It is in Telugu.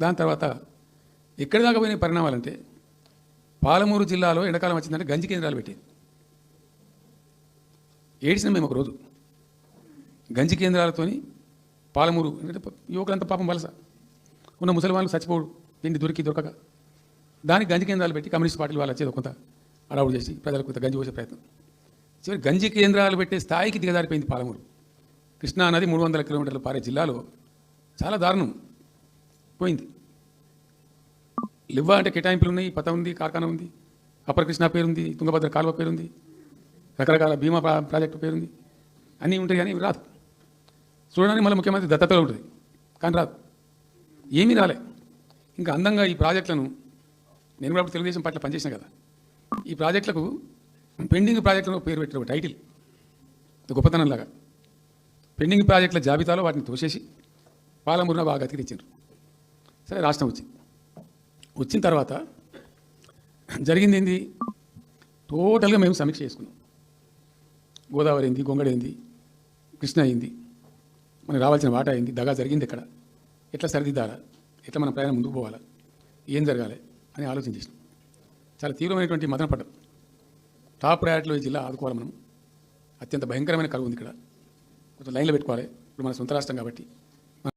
దాని తర్వాత ఎక్కడి దాకా పోయిన పరిణామాలంటే పాలమూరు జిల్లాలో ఎండాకాలం వచ్చిందంటే గంజి కేంద్రాలు పెట్టేది. ఏడిసిన మేము ఒకరోజు గంజి కేంద్రాలతోని పాలమూరు అంటే యువకులంతా పాపం వలస ఉన్న ముసలి వాళ్ళు చచ్చిపోడు తిండి దొరకక దానికి గంజి కేంద్రాలు పెట్టి కమ్యూనిస్ట్ పార్టీలు వాళ్ళు వచ్చేది కొంత అడవుడు చేసి ప్రజలకు కొంత గంజి పోసే ప్రయత్నం. చివరి గంజి కేంద్రాలు పెట్టే స్థాయికి దిగజారిపోయింది పాలమూరు. కృష్ణా నది 300 కిలోమీటర్లు పారే జిల్లాలో చాలా దారుణం పోయింది. లివ్వా అంటే కేటాయింపులు ఉన్నాయి, పత ఉంది, కార్ఖానా ఉంది, అప్పర్ కృష్ణా పేరుంది, తుంగభద్ర కాలువ పేరుంది, రకరకాల బీమా ప్రాజెక్టు పేరుంది, అన్నీ ఉంటాయి కానీ రాదు. చూడడానికి మళ్ళీ ముఖ్యమంత్రి దత్తతలో ఉంటుంది కానీ రాదు, ఏమీ రాలే. ఇంకా అందంగా ఈ ప్రాజెక్టులను నేను కూడా తెలుగుదేశం పార్టీలో పనిచేసిన కదా, ఈ ప్రాజెక్టులకు పెండింగ్ ప్రాజెక్టులను పేరు పెట్టిన టైటిల్ గొప్పతనంలాగా పెండింగ్ ప్రాజెక్టుల జాబితాలో వాటిని తోసేసి పాలమూరున బాగా అతికించారు. సరే రాష్ట్రం వచ్చిన తర్వాత జరిగింది ఏంది, టోటల్గా మేము సమీక్ష చేసుకున్నాం. గోదావరి అయింది, గొంగడి అయింది, కృష్ణ అయింది, మనకు రావాల్సిన వాటా అయింది, దగా జరిగింది ఎక్కడ, ఎట్లా సరిదిద్దాలా, ఎట్లా మన ప్రయాణం ముందుకు పోవాలా, ఏం జరగాలి అని ఆలోచన చేసినాం. చాలా తీవ్రమైనటువంటి మదన పడ్డాం. టాప్ ప్రయారిటీలో ఈ జిల్లా ఆదుకోవాలి. మనం అత్యంత భయంకరమైన కరువు ఉంది ఇక్కడ, కొంచెం లైన్లో పెట్టుకోవాలి. ఇప్పుడు మన సొంత రాష్ట్రం కాబట్టి